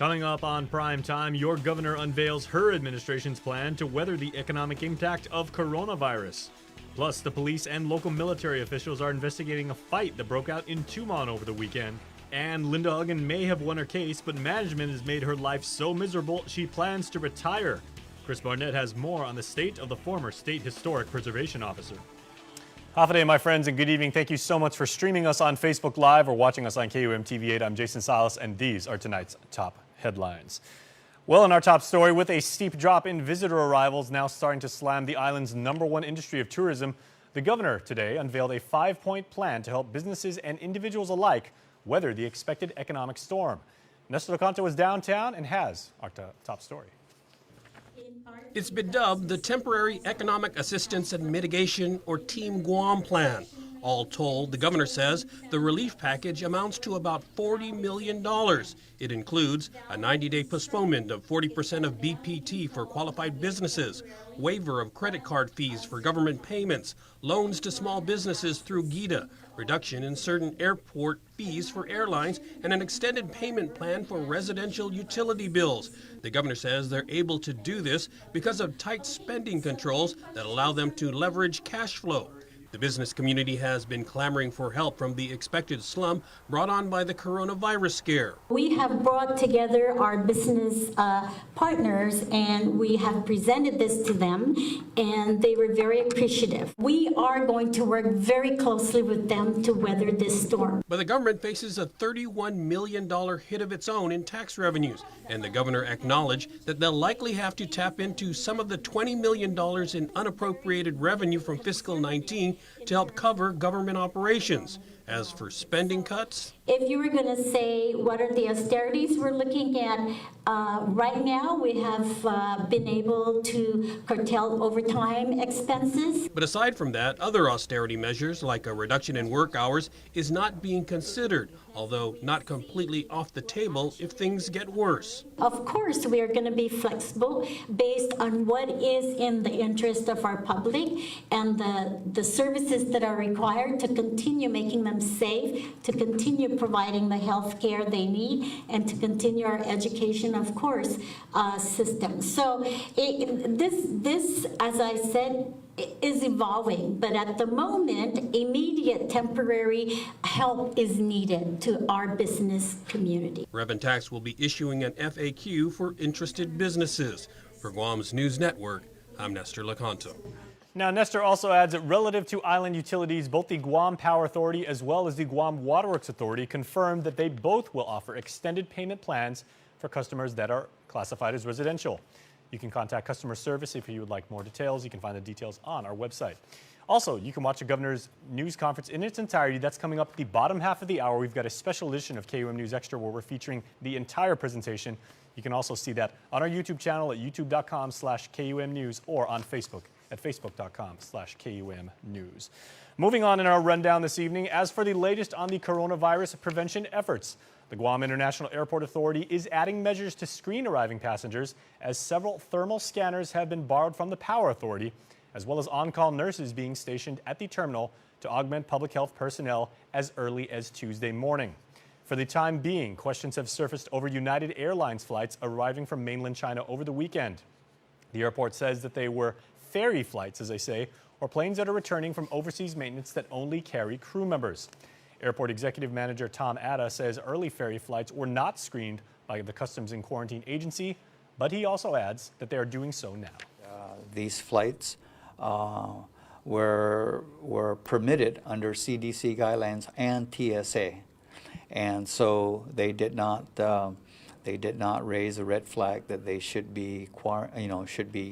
Coming up on Prime Time, your governor unveils her administration's plan to weather the economic impact of coronavirus. Plus, the police and local military officials are investigating a fight that broke out in Tumon over the weekend. And Linda Huggan may have won her case, but management has made her life so miserable she plans to retire. Chris Barnett has more on the state of the former State Historic Preservation Officer. Half a day, my friends, and good evening. Thank you so much for streaming us on Facebook Live or watching us on KUAM TV8. I'm Jason Salas, and these are tonight's top headlines. Well, in our top story, with a steep drop in visitor arrivals now starting to slam the island's #1 industry of tourism, the governor today unveiled a 5-point plan to help businesses and individuals alike weather the expected economic storm. Nestor Lecanto is downtown and has our top story. It's been dubbed the Temporary Economic Assistance and Mitigation, or Team Guam Plan. All told, the governor says the relief package amounts to about $40 million. It includes a 90-day postponement of 40% of BPT for qualified businesses, waiver of credit card fees for government payments, loans to small businesses through GITA, reduction in certain airport fees for airlines, and an extended payment plan for residential utility bills. The governor says they're able to do this because of tight spending controls that allow them to leverage cash flow. The business community has been clamoring for help from the expected slump brought on by the coronavirus scare. We have brought together our business partners and we have presented this to them, and they were very appreciative. We are going to work very closely with them to weather this storm. But the government faces a $31 million hit of its own in tax revenues, and the governor acknowledged that they'll likely have to tap into some of the $20 million in unappropriated revenue from fiscal 19 to help cover government operations. As for spending cuts, if you were going to say what are the austerities we're looking at, right now we have been able to curtail overtime expenses. But aside from that, other austerity measures like a reduction in work hours is not being considered, although not completely off the table if things get worse. Of course, we are going to be flexible based on what is in the interest of our public and the services that are required to continue making them safe, to continue providing the health care they need, and to continue our education, of course, system. So this, as I said, is evolving, but at the moment, immediate temporary help is needed to our business community. Revenue Tax will be issuing an FAQ for interested businesses. For Guam's News Network, I'm Nestor Lecanto. Now, Nestor also adds that relative to island utilities, both the Guam Power Authority as well as the Guam Waterworks Authority confirmed that they both will offer extended payment plans for customers that are classified as residential. You can contact customer service if you would like more details. You can find the details on our website. Also, you can watch the governor's news conference in its entirety. That's coming up at the bottom half of the hour. We've got a special edition of KUAM News Extra where we're featuring the entire presentation. You can also see that on our YouTube channel at youtube.com/KUAM News or on Facebook at facebook.com/KUAM News. Moving on in our rundown this evening, as for the latest on the coronavirus prevention efforts, the Guam International Airport Authority is adding measures to screen arriving passengers as several thermal scanners have been borrowed from the Power Authority, as well as on-call nurses being stationed at the terminal to augment public health personnel as early as Tuesday morning. For the time being, questions have surfaced over United Airlines flights arriving from mainland China over the weekend. The airport says that they were ferry flights, as they say, or planes that are returning from overseas maintenance that only carry crew members. Airport Executive Manager Tom Atta says early ferry flights were not screened by the Customs and Quarantine Agency, but he also adds that they are doing so now. These flights were permitted under CDC guidelines and TSA, and so they did not raise a red flag that they should be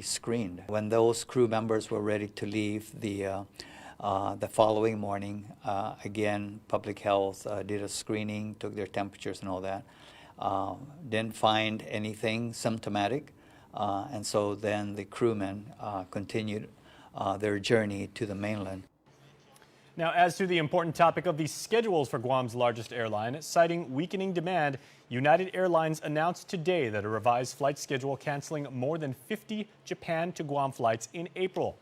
screened. When those crew members were ready to leave the following morning, again, public health did a screening, took their temperatures and all that. Didn't find anything symptomatic, and so then the crewmen continued their journey to the mainland. Now, as to the important topic of the schedules for Guam's largest airline, citing weakening demand, United Airlines announced today that a revised flight schedule canceling more than 50 Japan to Guam flights in April.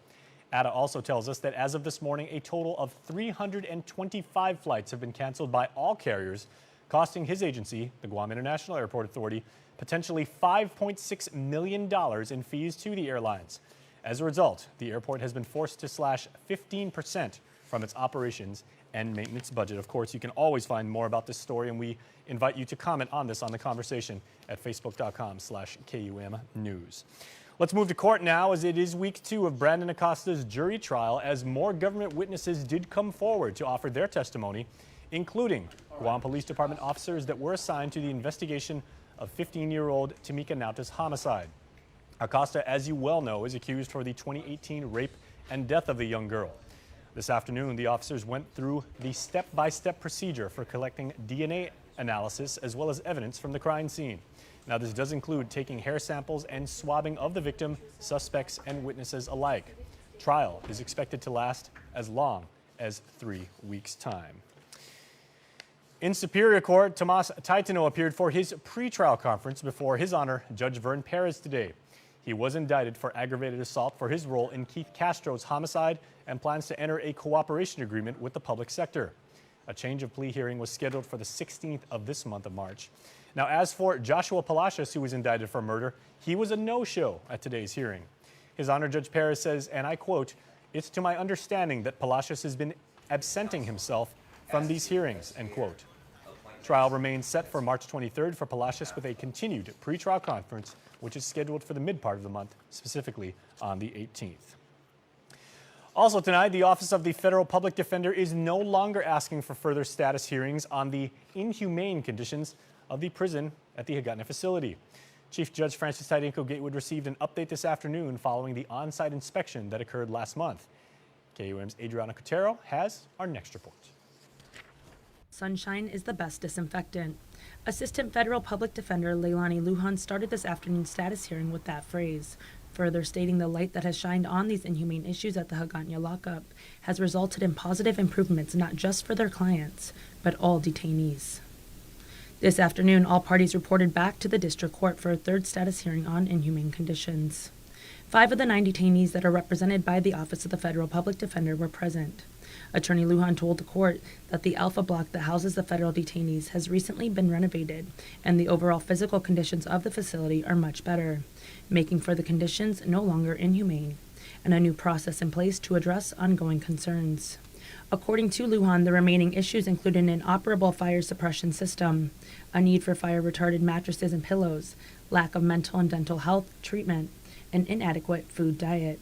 Atta also tells us that as of this morning, a total of 325 flights have been canceled by all carriers, costing his agency, the Guam International Airport Authority, potentially $5.6 million in fees to the airlines. As a result, the airport has been forced to slash 15% from its operations and maintenance budget. Of course, you can always find more about this story, and we invite you to comment on this on The Conversation at facebook.com/KUAM News. Let's move to court now, as it is week 2 of Brandon Acosta's jury trial, as more government witnesses did come forward to offer their testimony, including Guam Police Department officers that were assigned to the investigation of 15-year-old Tamika Nauta's homicide. Acosta, as you well know, is accused for the 2018 rape and death of the young girl. This afternoon, the officers went through the step-by-step procedure for collecting DNA analysis as well as evidence from the crime scene. Now, this does include taking hair samples and swabbing of the victim, suspects, and witnesses alike. Trial is expected to last as long as 3 weeks' time. In Superior Court, Tomas Titano appeared for his pretrial conference before His Honor Judge Vern Perez today. He was indicted for aggravated assault for his role in Keith Castro's homicide and plans to enter a cooperation agreement with the public sector. A change of plea hearing was scheduled for the 16th of this month of March. Now, as for Joshua Palacios, who was indicted for murder, he was a no-show at today's hearing. His Honor Judge Perez says, and I quote, "It's to my understanding that Palacios has been absenting himself from these hearings," end quote. Trial remains set for March 23rd for Palacios, with a continued pretrial conference, which is scheduled for the mid-part of the month, specifically on the 18th. Also tonight, the Office of the Federal Public Defender is no longer asking for further status hearings on the inhumane conditions of the prison at the Higatna facility. Chief Judge Francis Titano Gatewood received an update this afternoon following the on-site inspection that occurred last month. KUAM's Adriana Cotero has our next report. Sunshine is the best disinfectant. Assistant Federal Public Defender Leilani Lujan started this afternoon's status hearing with that phrase, further stating the light that has shined on these inhumane issues at the Higatna lockup has resulted in positive improvements not just for their clients, but all detainees. This afternoon, all parties reported back to the district court for a third status hearing on inhumane conditions. 5 of the 9 detainees that are represented by the Office of the Federal Public Defender were present. Attorney Lujan told the court that the Alpha Block that houses the federal detainees has recently been renovated, and the overall physical conditions of the facility are much better, making for the conditions no longer inhumane, and a new process in place to address ongoing concerns. According to Lujan, the remaining issues include an inoperable fire suppression system, a need for fire-retardant mattresses and pillows, lack of mental and dental health treatment, and inadequate food diet.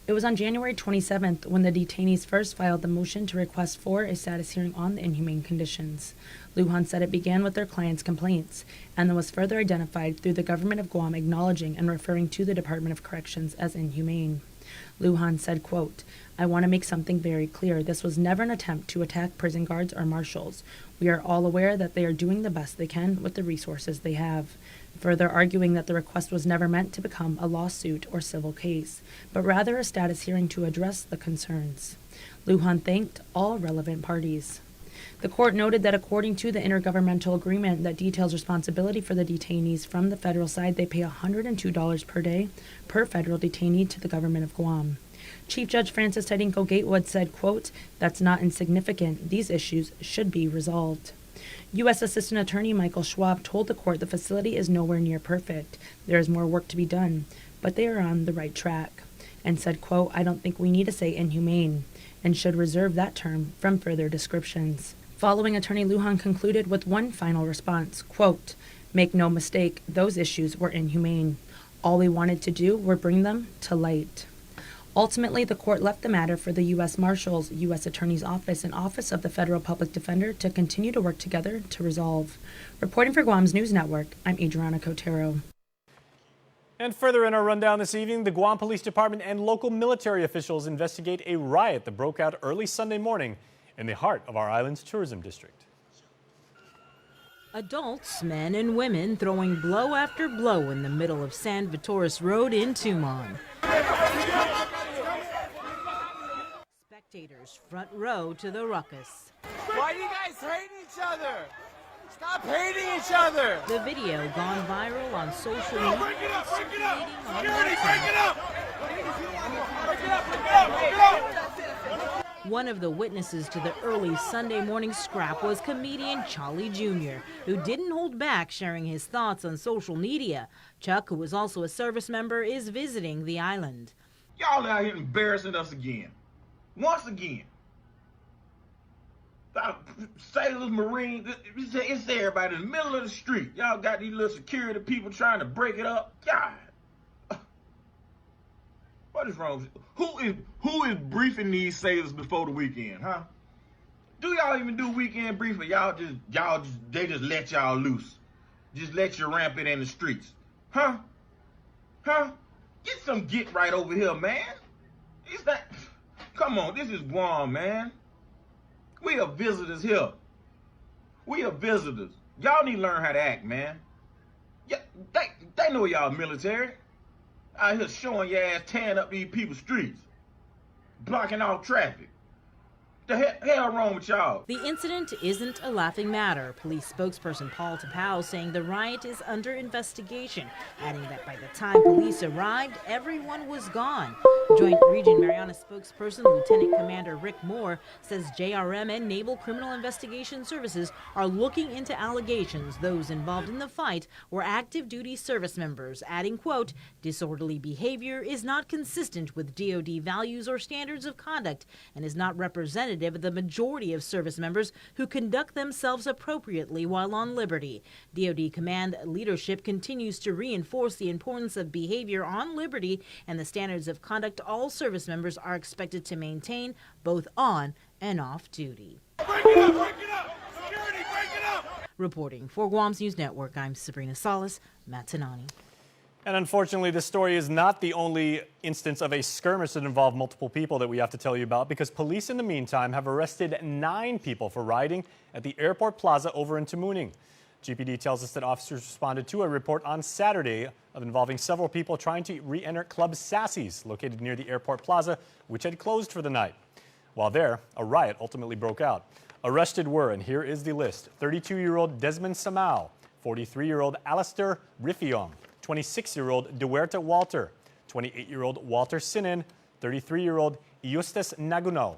It was on January 27th when the detainees first filed the motion to request for a status hearing on the inhumane conditions. Lujan said it began with their clients' complaints, and then was further identified through the government of Guam acknowledging and referring to the Department of Corrections as inhumane. Lujan said, quote, "I want to make something very clear. This was never an attempt to attack prison guards or marshals. We are all aware that they are doing the best they can with the resources they have," further arguing that the request was never meant to become a lawsuit or civil case, but rather a status hearing to address the concerns. Lujan thanked all relevant parties. The court noted that according to the intergovernmental agreement that details responsibility for the detainees from the federal side, they pay $102 per day per federal detainee to the government of Guam. Chief Judge Francis Titano Gatewood said, quote, "That's not insignificant. These issues should be resolved." U.S. Assistant Attorney Michael Schwab told the court the facility is nowhere near perfect. There is more work to be done, but they are on the right track, and said, quote, "I don't think we need to say inhumane, and should reserve that term from further descriptions." Following, Attorney Lujan concluded with one final response, quote, "Make no mistake, those issues were inhumane. All we wanted to do were bring them to light." Ultimately, the court left the matter for the U.S. Marshals, U.S. Attorney's Office, and Office of the Federal Public Defender to continue to work together to resolve. Reporting for Guam's News Network, I'm Adriana Cotero. And further in our rundown this evening, the Guam Police Department and local military officials investigate a riot that broke out early Sunday morning in the heart of our island's tourism district. Adults, men and women, throwing blow after blow in the middle of San Vitoris Road in Tumon. Spectators front row to the ruckus. Why do you guys hate each other? Stop hating each other! The video gone viral on social media. Break it up! Break it up! Security, break it up! Break it up! Break it up! Break it up! One of the witnesses to the early Sunday morning scrap was comedian Charlie Jr., who didn't hold hold back sharing his thoughts on social media. Chuck, who is also a service member, is visiting the island. Y'all out here embarrassing us again. Once again. Sailors, Marines, it's everybody in the middle of the street. Y'all got these little security people trying to break it up. God. What is wrong with you? Who is briefing these sailors before the weekend, huh? Do y'all even do weekend briefing? They just let y'all loose. Just let you ramp it in the streets. Huh? Get some get right over here, man. Come on, this is Guam, man. We are visitors here. We are visitors. Y'all need to learn how to act, man. Yeah, they know y'all military. Out here showing your ass tearing up these people's streets. Blocking off traffic. The hell wrong with y'all? The incident isn't a laughing matter. Police spokesperson Paul Tapao saying the riot is under investigation, adding that by the time police arrived, everyone was gone. Joint Region Mariana spokesperson Lieutenant Commander Rick Moore says JRM and Naval Criminal Investigation Services are looking into allegations those involved in the fight were active duty service members, adding, quote, disorderly behavior is not consistent with DoD values or standards of conduct and is not representative of the majority of service members who conduct themselves appropriately while on liberty. DoD command leadership continues to reinforce the importance of behavior on liberty and the standards of conduct all service members are expected to maintain both on and off duty. Break it up! Break it up! Security, break it up! Reporting for Guam's News Network, I'm Sabrina Salas, Matanani. And unfortunately, this story is not the only instance of a skirmish that involved multiple people that we have to tell you about, because police in the meantime have arrested 9 people for rioting at the airport plaza over in Tamuning. GPD tells us that officers responded to a report on Saturday of involving several people trying to re-enter Club Sassy's, located near the airport plaza, which had closed for the night. While there, a riot ultimately broke out. Arrested were, and here is the list, 32-year-old Desmond Samau, 43-year-old Alistair Riffiong, 26-year-old Duerta Walter, 28-year-old Walter Sinin, 33-year-old Eustace Naguno,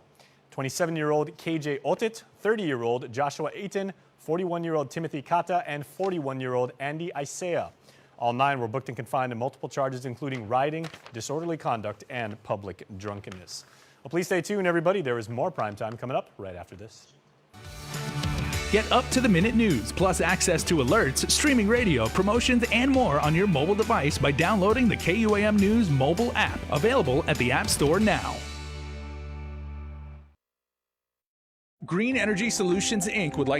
27-year-old KJ Otit, 30-year-old Joshua Aiton, 41-year-old Timothy Kata, and 41-year-old Andy Isaiah. All 9 were booked and confined to multiple charges, including rioting, disorderly conduct, and public drunkenness. Well, please stay tuned, everybody. There is more primetime coming up right after this. Get up-to-the-minute news, plus access to alerts, streaming radio, promotions, and more on your mobile device by downloading the KUAM News mobile app, available at the App Store now. Green Energy Solutions, Inc. would like